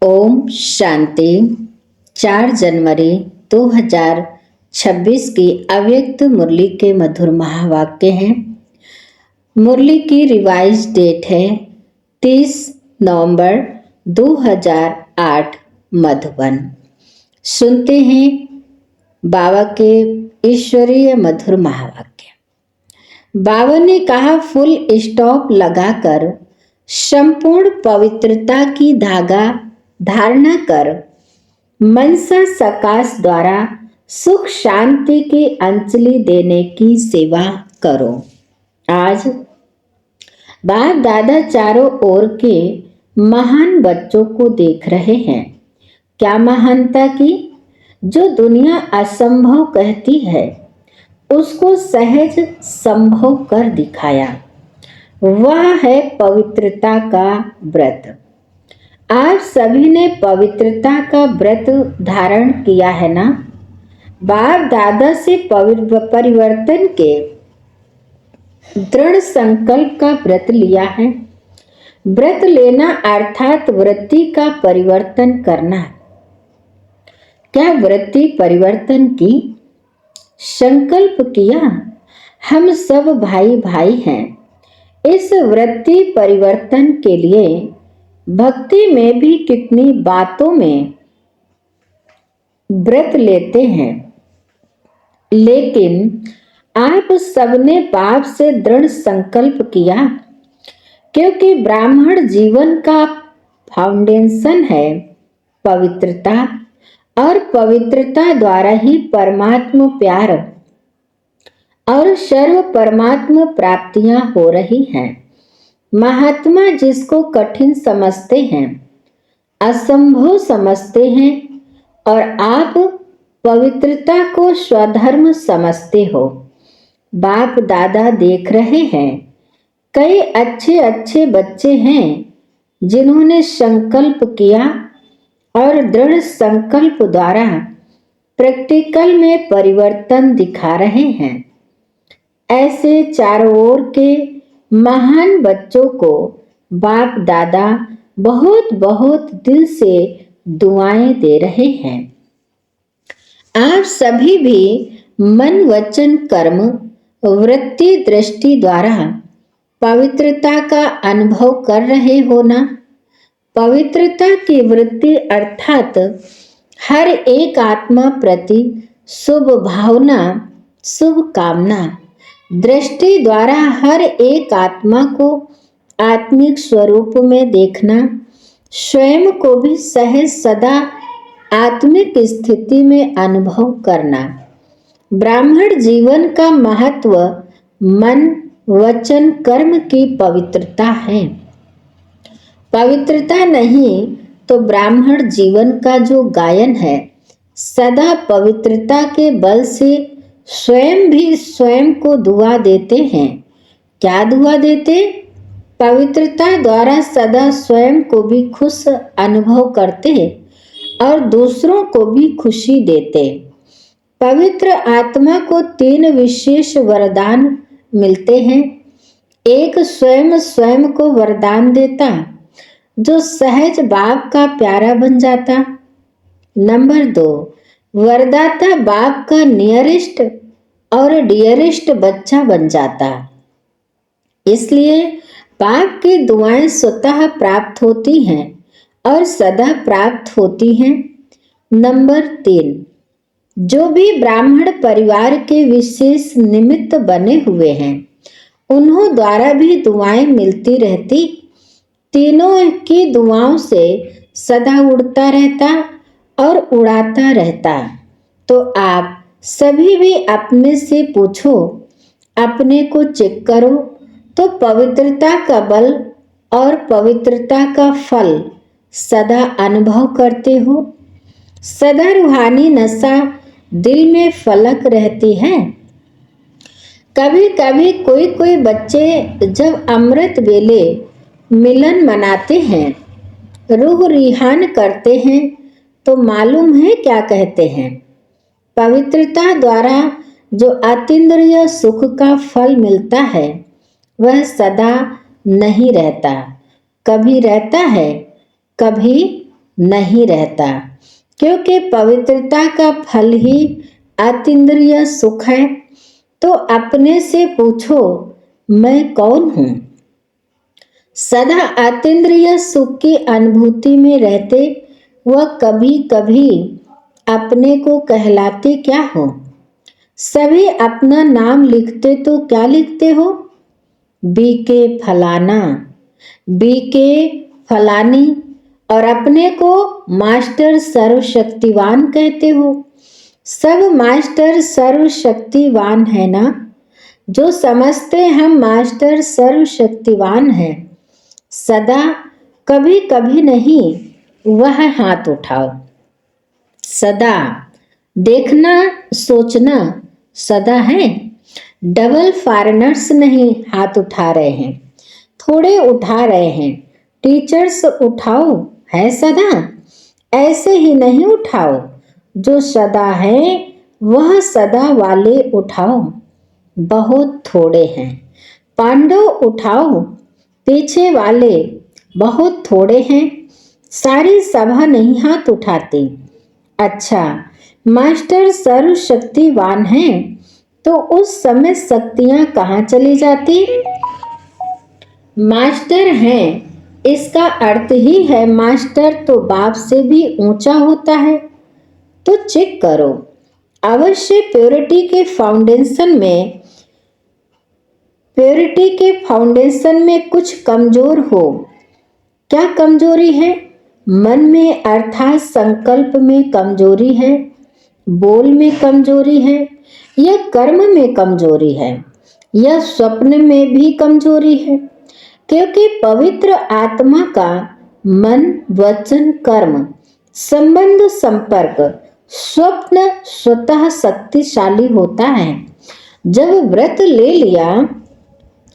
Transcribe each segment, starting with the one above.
ओम शांति। 4 जनवरी 2026 की अव्यक्त मुरली के मधुर महावाक्य हैं। मुरली की रिवाइज डेट है 30 नवंबर 2008 मधुबन। सुनते हैं बाबा के ईश्वरीय मधुर महावाक्य। बाबा ने कहा, फुल स्टॉप लगाकर संपूर्ण पवित्रता की धागा धारणा कर मनसा सकाश द्वारा सुख शांति की अंजलि देने की सेवा करो। आज बाप दादा चारों ओर के महान बच्चों को देख रहे हैं। क्या महानता की! जो दुनिया असंभव कहती है उसको सहज संभव कर दिखाया। वह है पवित्रता का व्रत। आप सभी ने पवित्रता का व्रत धारण किया है ना? बाप दादा से परिवर्तन के दृढ़ संकल्प का व्रत लिया है। व्रत लेना अर्थात वृत्ति का परिवर्तन करना। क्या वृत्ति परिवर्तन की संकल्प किया? हम सब भाई भाई हैं। इस वृत्ति परिवर्तन के लिए भक्ति में भी कितनी बातों में व्रत लेते हैं, लेकिन आप सबने बाप से दृढ़ संकल्प किया, क्योंकि ब्राह्मण जीवन का फाउंडेशन है पवित्रता, और पवित्रता द्वारा ही परमात्मा प्यार और सर्व परमात्मा प्राप्तियां हो रही हैं। महात्मा जिसको कठिन समझते हैं, असंभव समझते हैं, और आप पवित्रता को स्वधर्म समझते हो। बाप दादा देख रहे हैं, कई अच्छे अच्छे बच्चे हैं जिन्होंने संकल्प किया और दृढ़ संकल्प द्वारा प्रैक्टिकल में परिवर्तन दिखा रहे हैं। ऐसे चारों ओर के महान बच्चों को बाप दादा बहुत बहुत दिल से दुआएं दे रहे हैं। आप सभी भी मन वचन कर्म वृत्ति दृष्टि द्वारा पवित्रता का अनुभव कर रहे हो ना? पवित्रता की वृत्ति अर्थात हर एक आत्मा प्रति शुभ भावना, शुभ कामना दृष्टि द्वारा हर एक आत्मा को आत्मिक स्वरूप में देखना, स्वयं को भी सहज सदा आत्मिक स्थिति में अनुभव करना। ब्राह्मण जीवन का महत्व मन वचन कर्म की पवित्रता है। पवित्रता नहीं तो ब्राह्मण जीवन का जो गायन है, सदा पवित्रता के बल से स्वयं भी स्वयं को दुआ देते हैं। क्या दुआ देते? पवित्रता द्वारा सदा स्वयं को भी खुश अनुभव करते और दूसरों को भी खुशी देते। पवित्र आत्मा को 3 विशेष वरदान मिलते हैं। एक स्वयं स्वयं को वरदान देता, जो सहज बाप का प्यारा बन जाता। नंबर 2, वरदाता बाप का नियरेस्ट और डियरेस्ट बच्चा बन जाता। इसलिए बाप की दुआएं स्वतः प्राप्त होती हैं और सदा प्राप्त होती हैं। नंबर 3, जो भी ब्राह्मण परिवार के विशेष निमित्त बने हुए हैं, उन्हों द्वारा भी दुआएं मिलती रहती। तीनों की दुआओं से सदा उड़ता रहता और उड़ाता रहता। तो आप सभी भी अपने से पूछो, अपने को चेक करो, तो पवित्रता का बल और पवित्रता का फल सदा अनुभव करते हो। सदा रूहानी नशा दिल में फलक रहती है। कभी कभी कोई कोई बच्चे जब अमृत वेले मिलन मनाते हैं, रूह रिहान करते हैं, तो मालूम है क्या कहते हैं? पवित्रता द्वारा जो अतीन्द्रिय सुख का फल मिलता है, वह सदा नहीं रहता। कभी रहता है, कभी नहीं रहता, क्योंकि पवित्रता का फल ही अतीन्द्रिय सुख है। तो अपने से पूछो, मैं कौन हूँ? सदा अतीन्द्रिय सुख की अनुभूति में रहते वह कभी कभी अपने को कहलाते क्या हो? सभी अपना नाम लिखते तो क्या लिखते हो? बीके फलाना, बीके फलानी, और अपने को मास्टर सर्वशक्तिवान कहते हो। सब मास्टर सर्वशक्तिवान है ना? जो समझते हम मास्टर सर्वशक्तिवान हैं, सदा कभी कभी नहीं, वह हाथ उठाओ। सदा देखना सोचना सदा है। डबल फॉरेनर्स नहीं हाथ उठा रहे हैं, थोड़े उठा रहे हैं। टीचर्स उठाओ है सदा, ऐसे ही नहीं उठाओ। जो सदा है वह सदा वाले उठाओ, बहुत थोड़े हैं। पांडव उठाओ, पीछे वाले बहुत थोड़े हैं। सारी सभा नहीं हाथ उठाती। अच्छा, मास्टर सर्वशक्तिवान हैं तो उस समय शक्तियां कहाँ चली जाती? मास्टर हैं इसका अर्थ ही है मास्टर तो बाप से भी ऊंचा होता है। तो चेक करो, अवश्य प्योरिटी के फाउंडेशन में कुछ कमजोर हो। क्या कमजोरी है? मन में अर्थात संकल्प में कमजोरी है, बोल में कमजोरी है, या कर्म में कमजोरी है, या स्वप्न में भी कमजोरी है। क्योंकि पवित्र आत्मा का मन वचन कर्म संबंध संपर्क स्वप्न स्वतः शक्तिशाली होता है। जब व्रत ले लिया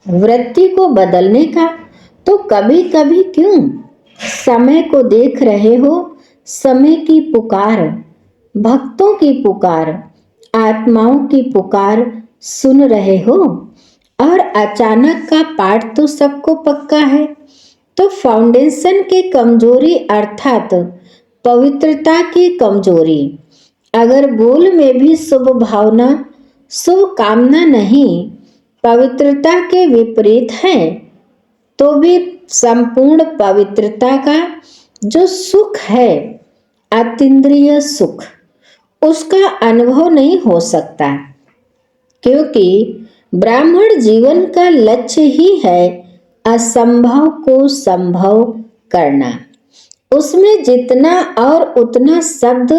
वृत्ति को बदलने का, तो कभी कभी क्यों समय को देख रहे हो? समय की पुकार, भक्तों की पुकार, आत्माओं की पुकार सुन रहे हो? और अचानक का पाठ तो सबको पक्का है। तो फाउंडेशन की कमजोरी अर्थात पवित्रता की कमजोरी। अगर बोल में भी शुभ भावना शुभ कामना नहीं, पवित्रता के विपरीत है, तो भी संपूर्ण पवित्रता का जो सुख है, अतीन्द्रिय सुख, उसका अनुभव नहीं हो सकता। क्योंकि ब्राह्मण जीवन का लक्ष्य ही है असंभव को संभव करना। उसमें जितना और उतना शब्द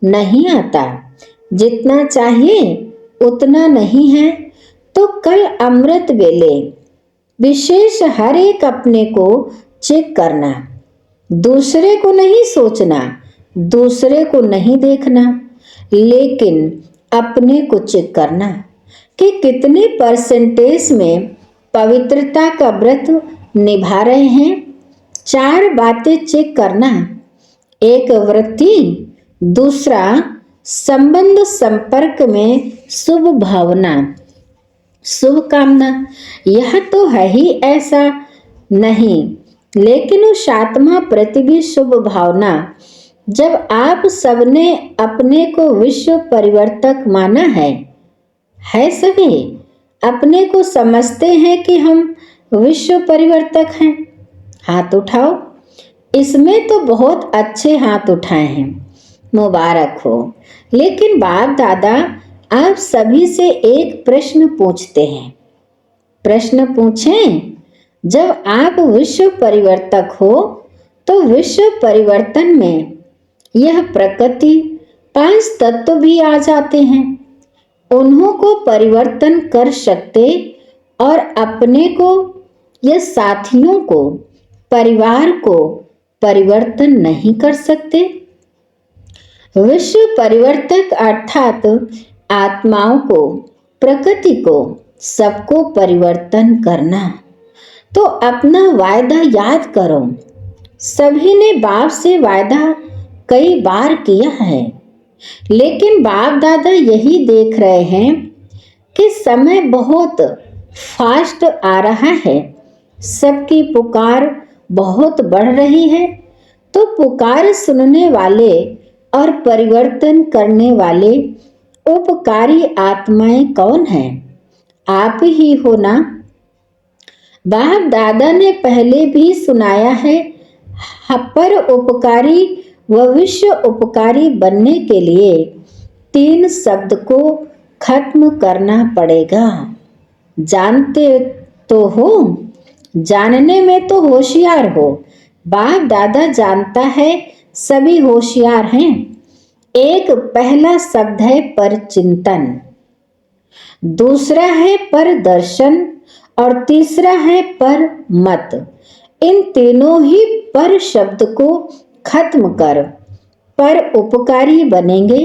नहीं आता, जितना चाहिए उतना नहीं है। तो कल अमृत वेले विशेष हर एक अपने को चेक करना, दूसरे को नहीं सोचना, दूसरे को नहीं देखना, लेकिन अपने को चेक करना कि कितने परसेंटेज में पवित्रता का व्रत निभा रहे हैं। 4 बातें चेक करना, एक वृत्ति, दूसरा संबंध संपर्क में शुभ भावना शुभ कामना। यह तो है ही ऐसा नहीं, लेकिन उस आत्मा प्रति भी शुभ भावना। जब आप सबने अपने को विश्व परिवर्तक माना है सभी अपने को समझते हैं कि हम विश्व परिवर्तक हैं? हाथ उठाओ। इसमें तो बहुत अच्छे हाथ उठाए हैं, मुबारक हो। लेकिन बाप दादा आप सभी से एक प्रश्न पूछते हैं। प्रश्न पूछें, जब आप विश्व परिवर्तक हो तो विश्व परिवर्तन में यह प्रकृति 5 तत्व भी आ जाते हैं। उन्हों को परिवर्तन कर सकते और अपने को या साथियों को परिवार को परिवर्तन नहीं कर सकते। विश्व परिवर्तक अर्थात आत्माओं को प्रकृति को सबको परिवर्तन करना। तो अपना वायदा याद करो। सभी ने बाप से वायदा कई बार किया है, लेकिन बाप दादा यही देख रहे हैं कि समय बहुत फास्ट आ रहा है, सबकी पुकार बहुत बढ़ रही है। तो पुकार सुनने वाले और परिवर्तन करने वाले उपकारी आत्माएं कौन हैं? आप ही हो ना। बाप दादा ने पहले भी सुनाया है, पर उपकारी व विश्व उपकारी बनने के लिए 3 शब्द को खत्म करना पड़ेगा। जानते तो हो, जानने में तो होशियार हो। बाप दादा जानता है, सभी होशियार हैं। एक पहला शब्द है पर चिंतन, दूसरा है पर दर्शन और तीसरा है पर मत। इन तीनों ही पर शब्द को खत्म कर पर उपकारी बनेंगे।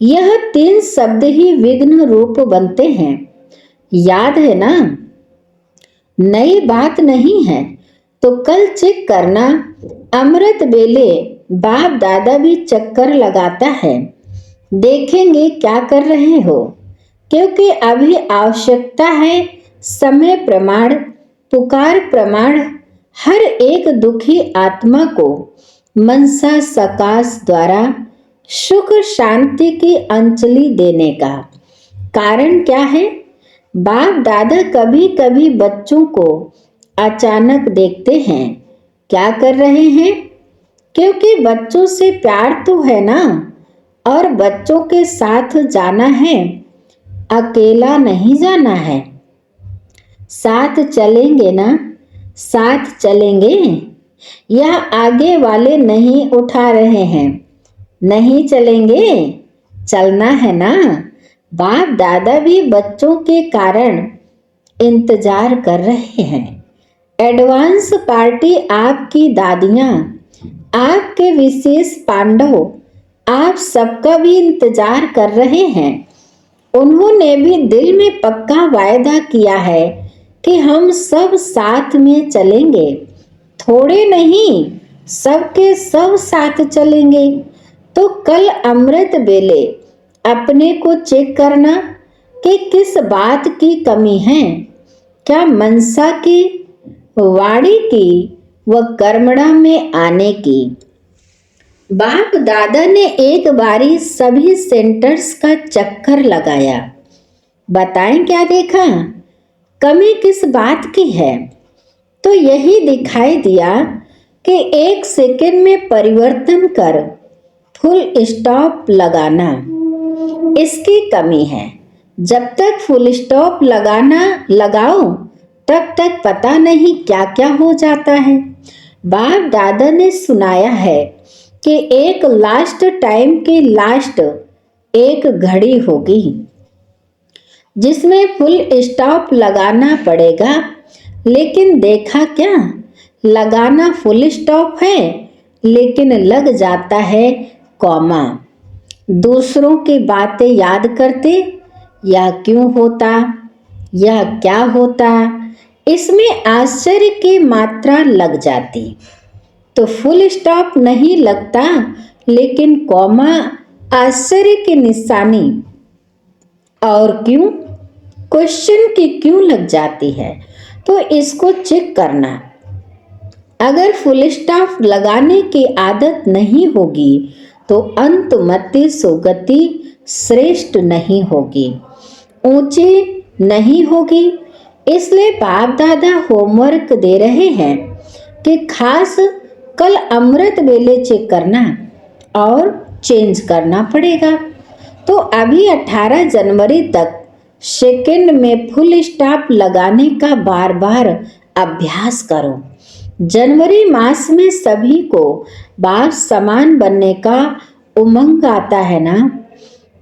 यह 3 शब्द ही विघ्न रूप बनते हैं। याद है ना? नई बात नहीं है। तो कल चेक करना। अमृत बेले बाप दादा भी चक्कर लगाता है। देखेंगे क्या कर रहे हो, क्योंकि अभी आवश्यकता है समय प्रमाण, पुकार प्रमाण, हर एक दुखी आत्मा को मनसा सकाश द्वारा सुख शांति की अंजलि देने का। कारण क्या है? बाप दादा कभी कभी बच्चों को अचानक देखते हैं। क्या कर रहे हैं? क्योंकि बच्चों से प्यार तो है ना, और बच्चों के साथ जाना है, अकेला नहीं जाना है। साथ चलेंगे ना? साथ चलेंगे। यह आगे वाले नहीं उठा रहे हैं, नहीं चलेंगे, चलना है ना। बाप दादा भी बच्चों के कारण इंतजार कर रहे हैं। एडवांस पार्टी आपकी दादियाँ, आपके विशेष पांडव, आप सबका भी इंतजार कर रहे हैं। उन्होंने भी दिल में पक्का वायदा किया है कि हम सब साथ में चलेंगे। थोड़े नहीं, सबके सब साथ चलेंगे। तो कल अमृत बेले अपने को चेक करना कि किस बात की कमी है। क्या मनसा की, वाणी की व कर्मणा में आने की। बाप दादा ने एक बारी सभी सेंटर्स का चक्कर लगाया। बताएं क्या देखा? कमी किस बात की है? तो यही दिखाई दिया कि 1 सेकंड में परिवर्तन कर फुल स्टॉप लगाना, इसकी कमी है। जब तक फुल स्टॉप लगाओ तब तक पता नहीं क्या क्या हो जाता है। बाप दादा ने सुनाया है कि एक लास्ट टाइम के लास्ट एक घड़ी होगी जिसमें फुल स्टॉप लगाना पड़ेगा। लेकिन देखा क्या? लगाना फुल स्टॉप है, लेकिन लग जाता है कॉमा। दूसरों की बातें याद करते, या क्यों होता, या क्या होता, इसमें आश्चर्य की मात्रा लग जाती। तो फुल स्टॉप नहीं लगता, लेकिन कॉमा आश्चर्य की निशानी। और क्यों? क्वेश्चन की क्यों लग जाती है? तो इसको चेक करना। अगर फुल स्टॉप लगाने की आदत नहीं होगी तो अंतमति सुगति श्रेष्ठ नहीं होगी, ऊंची नहीं होगी। इसलिए बाप दादा होमवर्क दे रहे हैं कि खास कल अमृत वेले चेक करना और चेंज करना पड़ेगा। तो अभी 18 जनवरी तक सेकंड में फुल स्टॉप लगाने का बार बार अभ्यास करो। जनवरी मास में सभी को बाप समान बनने का उमंग आता है ना।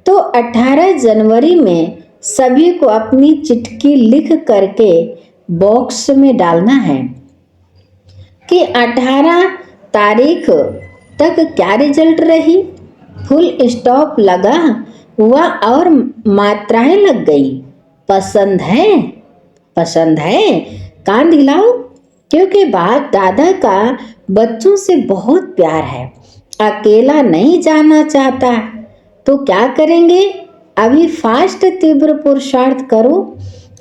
तो 18 जनवरी में सभी को अपनी चिट्ठी लिख करके बॉक्स में डालना है कि 18 तारीख तक क्या रिजल्ट रही, फुल स्टॉप लगा हुआ और मात्राएं लग गई। पसंद है? पसंद है? कान दिलाओ। क्योंकि बाप दादा का बच्चों से बहुत प्यार है, अकेला नहीं जाना चाहता। तो क्या करेंगे? अभी फास्ट तीव्र पुरुषार्थ करो।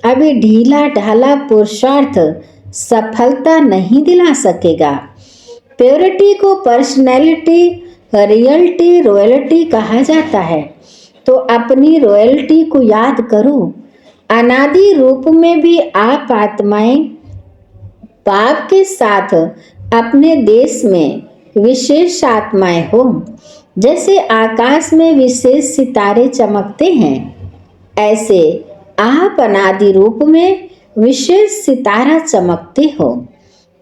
अभी ढीला ढाला पुरुषार्थ सफलता नहीं दिला सकेगा। प्योरिटी को पर्सनैलिटी, रियलिटी, रॉयल्टी कहा जाता है। तो अपनी रॉयल्टी को याद करो। अनादि रूप में भी आप आत्माएं पाप के साथ अपने देश में विशेष आत्माएं हो। जैसे आकाश में विशेष सितारे चमकते हैं, ऐसे आप अनादि रूप में विशेष सितारा चमकते हो।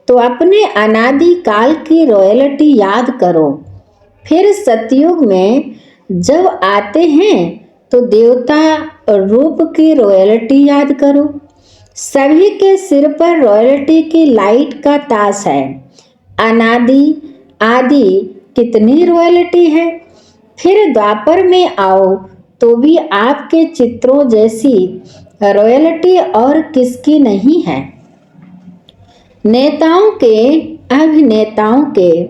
तो अपने अनादि काल की रॉयल्टी याद करो। फिर सतयुग में जब आते हैं तो देवता रूप की रॉयल्टी याद करो। सभी के सिर पर रॉयल्टी की लाइट का ताज है। अनादि आदि कितनी रॉयल्टी है। फिर द्वापर में आओ तो भी आपके चित्रों जैसी रॉयल्टी और किसकी नहीं है। नेताओं के, अभिनेताओं के,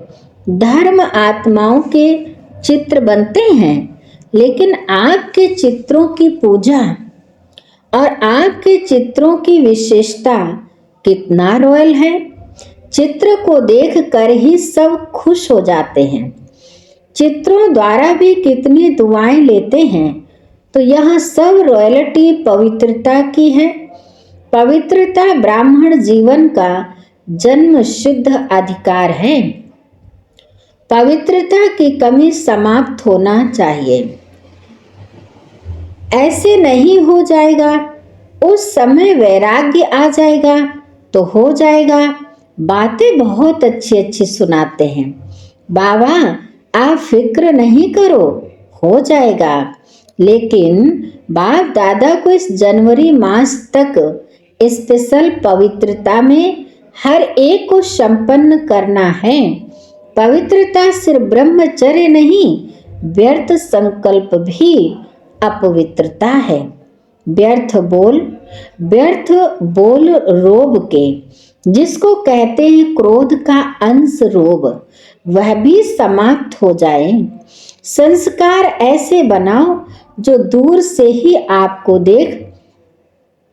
धर्म आत्माओं के चित्र बनते हैं, लेकिन आपके चित्रों की पूजा और आपके चित्रों की विशेषता कितना रॉयल है। चित्र को देखकर ही सब खुश हो जाते हैं। चित्रों द्वारा भी कितनी दुआएं लेते हैं। तो यह सब रॉयल्टी पवित्रता की है। पवित्रता ब्राह्मण जीवन का जन्म सिद्ध अधिकार है। पवित्रता की कमी समाप्त होना चाहिए। ऐसे नहीं हो जाएगा, उस समय वैराग्य आ जाएगा तो हो जाएगा। बातें बहुत अच्छी अच्छी सुनाते हैं। बाबा आप फिक्र नहीं करो, हो जाएगा। लेकिन बाप दादा को इस जनवरी मास तक स्पेशल पवित्रता में हर एक को संपन्न करना है। पवित्रता सिर्फ ब्रह्मचर्य नहीं, व्यर्थ संकल्प भी अपवित्रता है। व्यर्थ बोल रोब के, जिसको कहते हैं क्रोध का अंश रोब, वह भी समाप्त हो जाए। संस्कार ऐसे बनाओ जो दूर से ही आपको देख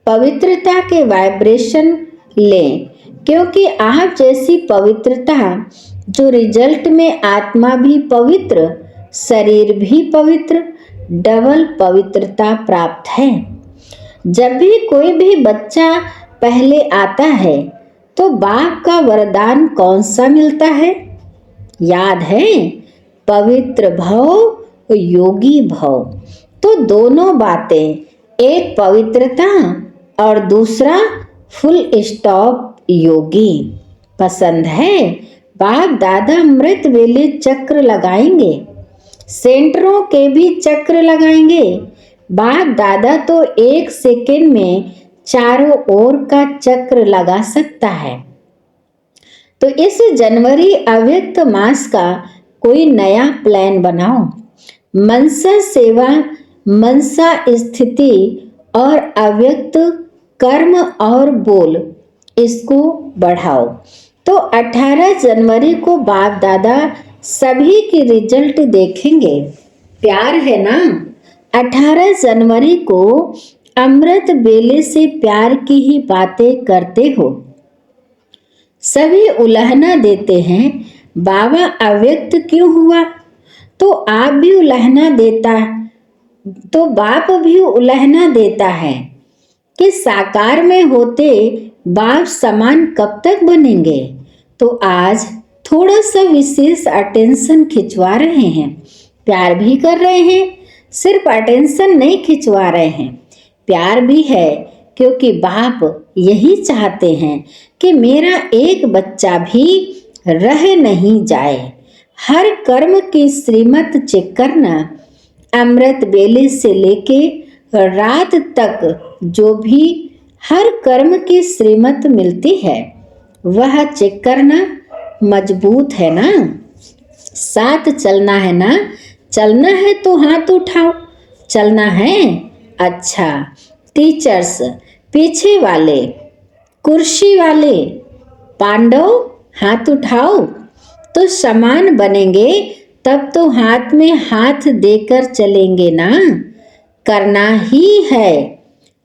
पवित्रता के वाइब्रेशन लें, क्योंकि आप जैसी पवित्रता जो रिजल्ट में आत्मा भी पवित्र, शरीर भी पवित्र, डबल पवित्रता प्राप्त है। जब भी कोई भी बच्चा पहले आता है तो बाप का वरदान कौन सा मिलता है, याद है? पवित्र भव, योगी भव। तो दोनों बातें, एक पवित्रता और दूसरा फुल स्टॉप योगी। पसंद है? बाप दादा अमृत वेले चक्र लगाएंगे, सेंटरों के भी चक्र लगाएंगे। बाप दादा तो 1 सेकेंड में चारों ओर का चक्र लगा सकता है। तो इस जनवरी अव्यक्त मास का कोई नया प्लान बनाओ। मनसा सेवा, मनसा स्थिति और अव्यक्त कर्म और बोल, इसको बढ़ाओ। तो 18 जनवरी को बाप दादा सभी की रिजल्ट देखेंगे। प्यार है ना? 18 जनवरी को अमृत बेले से प्यार की ही बातें करते हो। सभी उलाहना देते हैं, बाबा अव्यक्त क्यों हुआ? तो आप भी उलाहना देता, तो बाप भी उलाहना देता है कि साकार में होते बाप समान कब तक बनेंगे। तो आज थोड़ा सा विशेष अटेंशन खिंचवा रहे हैं, प्यार भी कर रहे हैं। सिर्फ अटेंशन नहीं खिंचवा रहे हैं, प्यार भी है, क्योंकि बाप यही चाहते हैं कि मेरा एक बच्चा भी रह नहीं जाए। हर कर्म की श्रीमत चेक करना। अमृत बेले से लेके रात तक जो भी हर कर्म की श्रीमत मिलती है वह चेक करना। मजबूत है ना? साथ चलना है ना? चलना है तो हाथ उठाओ। चलना है? अच्छा। टीचर्स, पीछे वाले, कुर्सी वाले, पांडव हाथ उठाओ। तो समान बनेंगे, तब तो हाथ में हाथ देकर चलेंगे ना। करना ही है,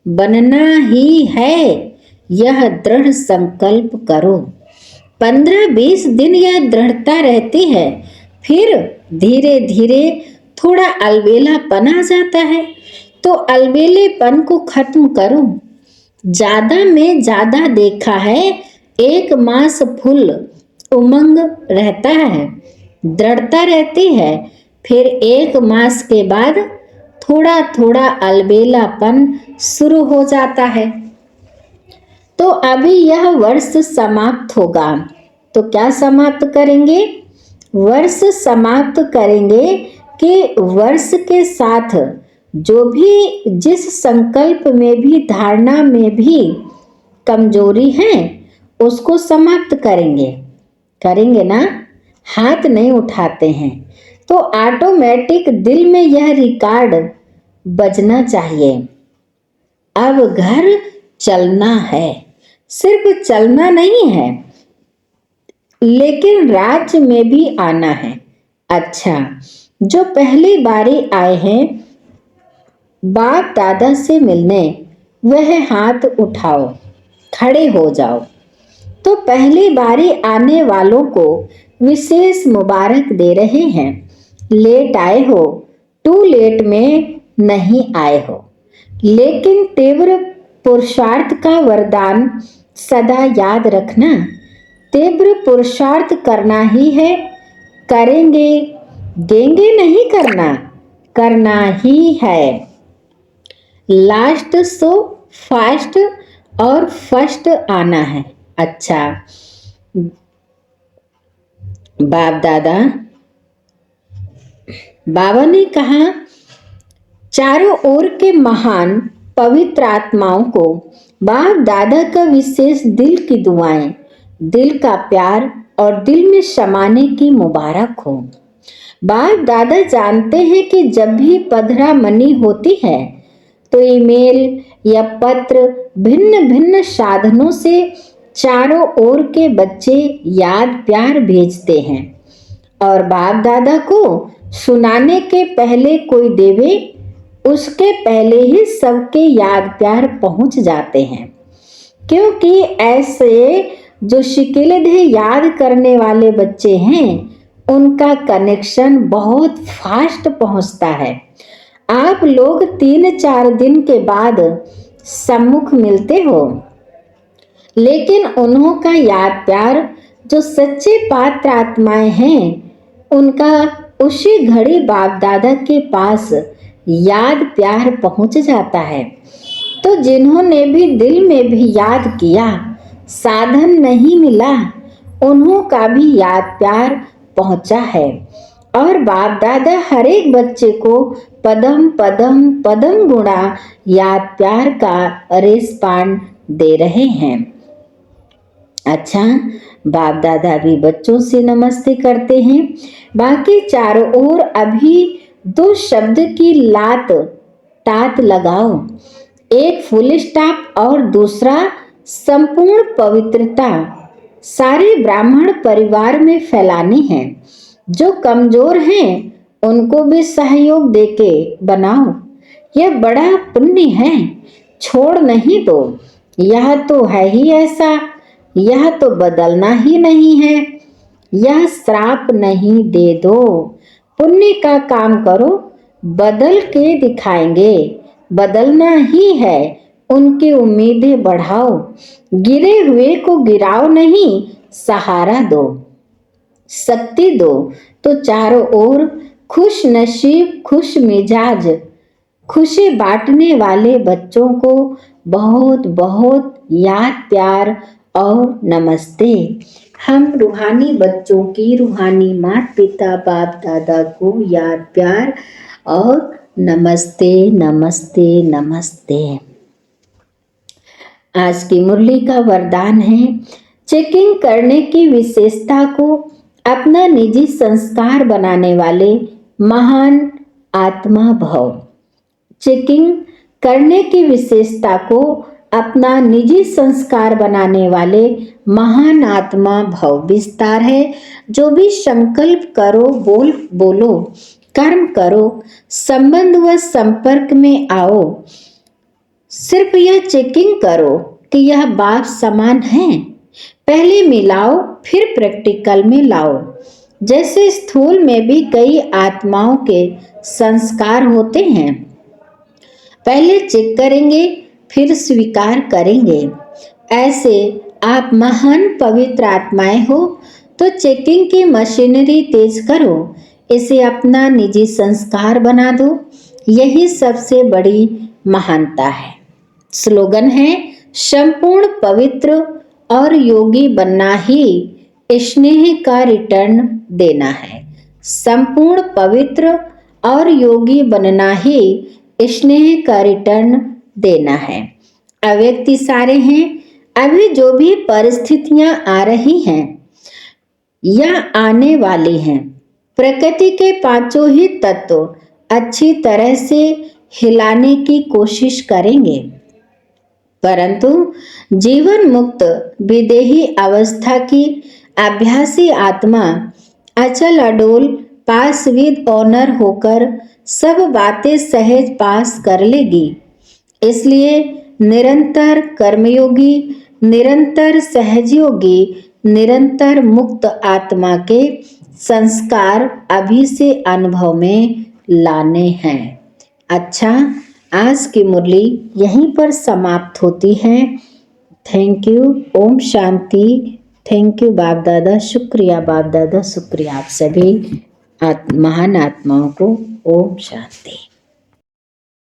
बनना ही है, यह दृढ़ संकल्प करो। 15-20 दिन यह दृढ़ता रहती है, फिर धीरे धीरे थोड़ा अलबेलापन आ जाता है। तो अलबेलेपन को खत्म करो। ज्यादा में ज्यादा देखा है 1 मास फुल उमंग रहता है, दृढ़ता रहती है, फिर 1 मास के बाद थोड़ा थोड़ा अलबेलापन शुरू हो जाता है। तो अभी यह वर्ष समाप्त होगा, तो क्या समाप्त करेंगे? वर्ष समाप्त करेंगे कि वर्ष के साथ जो भी जिस संकल्प में भी धारणा में भी कमजोरी है उसको समाप्त करेंगे। करेंगे ना? हाथ नहीं उठाते हैं तो ऑटोमेटिक दिल में यह रिकॉर्ड बजना चाहिए। अब घर चलना है, सिर्फ चलना नहीं है लेकिन राज्य में भी आना है। अच्छा, जो पहली बारी आए हैं बाप दादा से मिलने, वह हाथ उठाओ, खड़े हो जाओ। तो पहली बारी आने वालों को विशेष मुबारक दे रहे हैं। लेट आए हो, टू लेट में नहीं आए हो, लेकिन तीव्र पुरुषार्थ का वरदान सदा याद रखना। तीव्र पुरुषार्थ करना ही है, करेंगे देंगे नहीं करना, करना ही है। लास्ट सो फास्ट और फर्स्ट आना है। अच्छा, बाप दादा बाबा ने कहा चारों ओर के महान पवित्र आत्माओं को बाप दादा का विशेष दिल की दुआएं, दिल का प्यार और दिल में समाने की मुबारक हो। बाप दादा जानते हैं कि जब भी पधरा मनी होती है तो ईमेल या पत्र भिन्न भिन्न साधनों से चारों ओर के बच्चे याद प्यार भेजते हैं और बाप दादा को सुनाने के पहले कोई देवे उसके पहले ही सबके याद प्यार पहुंच जाते हैं। क्योंकि ऐसे जो शिकिलधे याद करने वाले बच्चे हैं उनका कनेक्शन बहुत फास्ट पहुंचता है। आप लोग 3-4 दिन के बाद सम्मुख मिलते हो, लेकिन उन्हों का याद प्यार जो सच्चे पात्र आत्माएं हैं उनका उसी घड़ी बाप दादा के पास याद प्यार पहुंच जाता है। तो जिन्होंने भी दिल में भी याद किया, साधन नहीं मिला, उन्हों का भी याद प्यार पहुंचा है और बाप दादा हर एक बच्चे को पदम पदम पदम गुणा याद प्यार का रिस्पांड दे रहे हैं। अच्छा, बाप दादा भी बच्चों से नमस्ते करते हैं। बाकी चारों ओर अभी 2 शब्द की लात टात लगाओ, एक फुल स्टॉप और दूसरा संपूर्ण पवित्रता सारे ब्राह्मण परिवार में फैलानी है। जो कमजोर हैं उनको भी सहयोग देके बनाओ, यह बड़ा पुण्य है, छोड़ नहीं दो। यह तो है ही ऐसा, यह तो बदलना ही नहीं है, यह श्राप नहीं दे दो। पुण्य का काम करो, बदल के दिखाएंगे, बदलना ही है। उनकी उम्मीदें बढ़ाओ, गिरे हुए को गिराओ नहीं, सहारा दो, शक्ति दो। तो चारों ओर खुश नसीब खुश मिजाज खुशी बांटने वाले बच्चों को बहुत बहुत याद प्यार और नमस्ते। हम रूहानी बच्चों की रूहानी माता पिता बाप दादा को याद प्यार और नमस्ते नमस्ते नमस्ते। आज की मुरली का वरदान है, चेकिंग करने की विशेषता को अपना निजी संस्कार बनाने वाले महान आत्मा भव। चेकिंग करने की विशेषता को अपना निजी संस्कार बनाने वाले महान आत्मा भव। विस्तार है, जो भी संकल्प करो, बोलो, कर्म करो, संबंध व संपर्क में आओ, सिर्फ यह चेकिंग करो कि यह बाप समान है। पहले मिलाओ फिर प्रैक्टिकल में लाओ। जैसे स्थूल में भी कई आत्माओं के संस्कार होते हैं, पहले चेक करेंगे फिर स्वीकार करेंगे। ऐसे आप महान पवित्र आत्माएं हो तो चेकिंग की मशीनरी तेज करो, इसे अपना निजी संस्कार बना दो। यही सबसे बड़ी महानता है। स्लोगन है, संपूर्ण पवित्र और योगी बनना ही स्नेह का रिटर्न देना है। संपूर्ण पवित्र और योगी बनना ही स्नेह का रिटर्न देना है। अव्यक्ति सारे हैं। अभी जो भी परिस्थितियां आ रही हैं या आने वाली हैं, प्रकृति के पांचों ही तत्व अच्छी तरह से हिलाने की कोशिश करेंगे, परंतु जीवन मुक्त विदेही अवस्था की अभ्यासी आत्मा अचल अडोल पास विद ऑनर होकर सब बातें सहज पास कर लेगी। इसलिए निरंतर कर्मयोगी, निरंतर सहजयोगी, निरंतर मुक्त आत्मा के संस्कार अभी से अनुभव में लाने हैं। अच्छा, आज की मुरली यहीं पर समाप्त होती है। Thank you. ओम शांति। थैंक यू बाप दादा। शुक्रिया बाप दादा, शुक्रिया आप सभी महान आत्माओं को। ओम शांति।